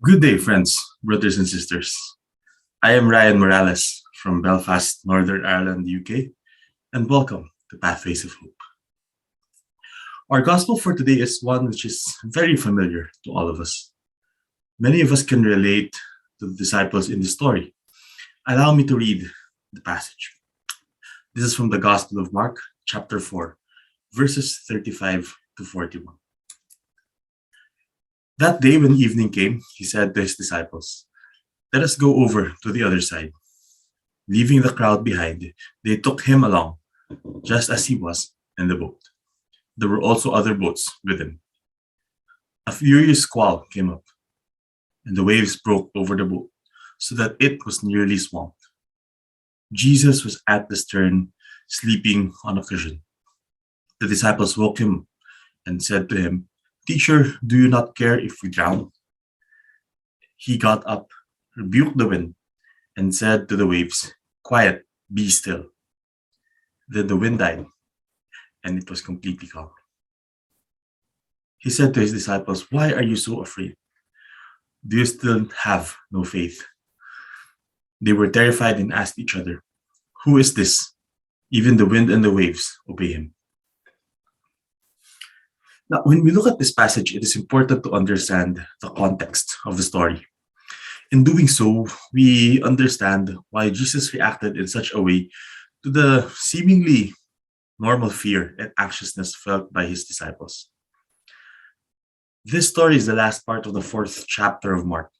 Good day, friends, brothers and sisters. I am Ryan Morales from Belfast, Northern Ireland, UK, and welcome to Pathways of Hope. Our gospel for today is one which is very familiar to all of us. Many of us can relate to the disciples in this story. Allow me to read the passage. This is from the Gospel of Mark, chapter 4, verses 35 to 41. That day, when evening came, he said to his disciples, "Let us go over to the other side." Leaving the crowd behind, they took him along, just as he was in the boat. There were also other boats with him. A furious squall came up, and the waves broke over the boat, so that it was nearly swamped. Jesus was at the stern, sleeping on a cushion. The disciples woke him and said to him, "Teacher, do you not care if we drown?" He got up, rebuked the wind, and said to the waves, "Quiet, be still." Then the wind died, and it was completely calm. He said to his disciples, "Why are you so afraid? Do you still have no faith?" They were terrified and asked each other, "Who is this? Even the wind and the waves obey him." Now, when we look at this passage, it is important to understand the context of the story. In doing so, we understand why Jesus reacted in such a way to the seemingly normal fear and anxiousness felt by his disciples. This story is the last part of the fourth chapter of Mark,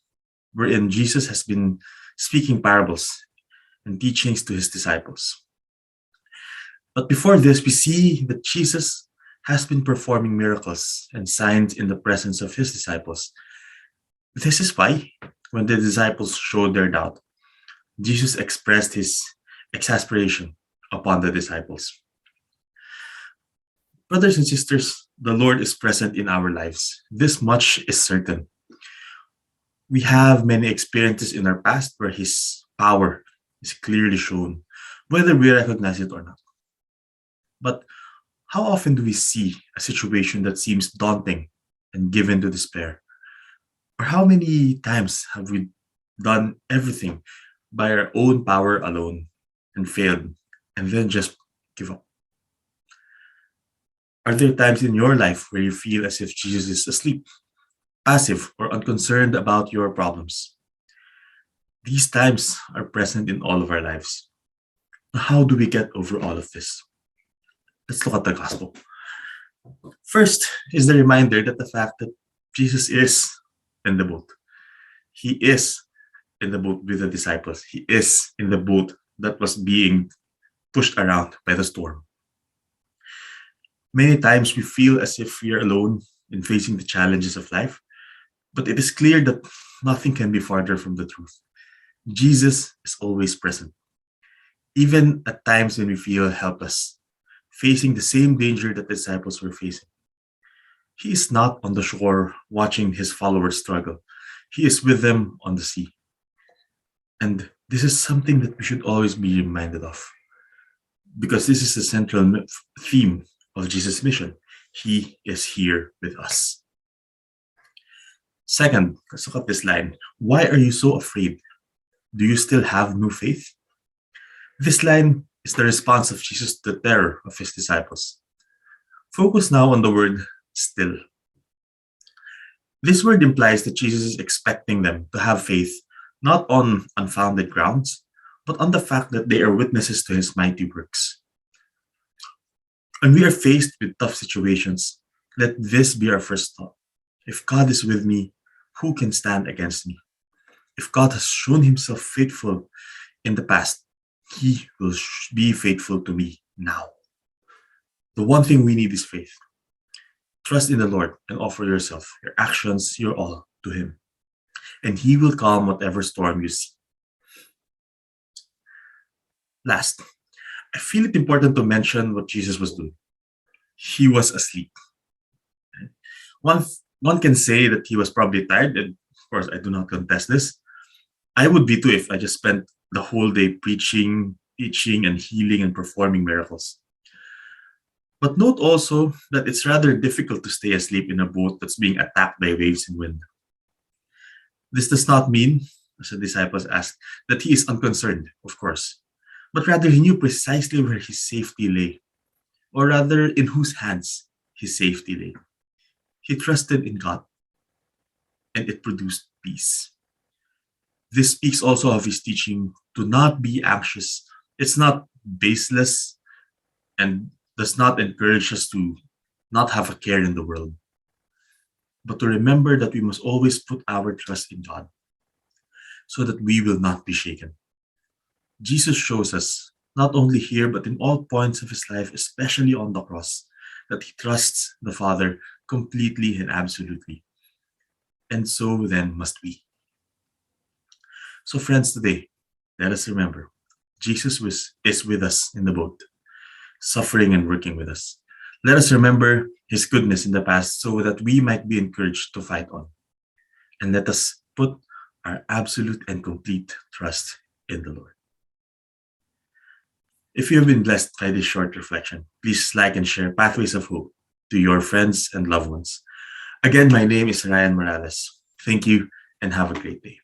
wherein Jesus has been speaking parables and teachings to his disciples. But before this, we see that Jesus has been performing miracles and signs in the presence of his disciples. This is why, when the disciples showed their doubt, Jesus expressed his exasperation upon the disciples. Brothers and sisters, the Lord is present in our lives. This much is certain. We have many experiences in our past where his power is clearly shown, whether we recognize it or not. But how often do we see a situation that seems daunting and given to despair? Or how many times have we done everything by our own power alone and failed and then just give up? Are there times in your life where you feel as if Jesus is asleep, passive, or unconcerned about your problems? These times are present in all of our lives. How do we get over all of this? Let's look at the gospel. First is the reminder that the fact that Jesus is in the boat. He is in the boat with the disciples. He is in the boat that was being pushed around by the storm. Many times we feel as if we are alone in facing the challenges of life, but it is clear that nothing can be farther from the truth. Jesus is always present, even at times when we feel helpless, facing the same danger that the disciples were facing. He is not on the shore watching his followers struggle. He is with them on the sea. And this is something that we should always be reminded of, because this is the central theme of Jesus' mission. He is here with us. Second, let's look at this line. Why are you so afraid? Do you still have no faith? This line is the response of Jesus to the terror of his disciples. Focus now on the word still. This word implies that Jesus is expecting them to have faith not on unfounded grounds, but on the fact that they are witnesses to his mighty works. When we are faced with tough situations, let this be our first thought. If God is with me, who can stand against me? If God has shown himself faithful in the past, he will be faithful to me now. The one thing we need is faith. Trust in the Lord and offer yourself, your actions, your all to him. And he will calm whatever storm you see. Last, I feel it important to mention what Jesus was doing. He was asleep. One, one can say that he was probably tired, and of course, I do not contest this. I would be too if I just spent the whole day preaching, teaching, and healing and performing miracles. But note also that it's rather difficult to stay asleep in a boat that's being attacked by waves and wind. This does not mean, as the disciples asked, that he is unconcerned, of course, but rather he knew precisely where his safety lay, or rather in whose hands his safety lay. He trusted in God, and it produced peace. This speaks also of his teaching to not be anxious. It's not baseless and does not encourage us to not have a care in the world, but to remember that we must always put our trust in God so that we will not be shaken. Jesus shows us, not only here, but in all points of his life, especially on the cross, that he trusts the Father completely and absolutely. And so then must we. So, friends, today, let us remember is with us in the boat, suffering and working with us. Let us remember his goodness in the past so that we might be encouraged to fight on. And let us put our absolute and complete trust in the Lord. If you have been blessed by this short reflection, please like and share Pathways of Hope to your friends and loved ones. Again, my name is Ryan Morales. Thank you and have a great day.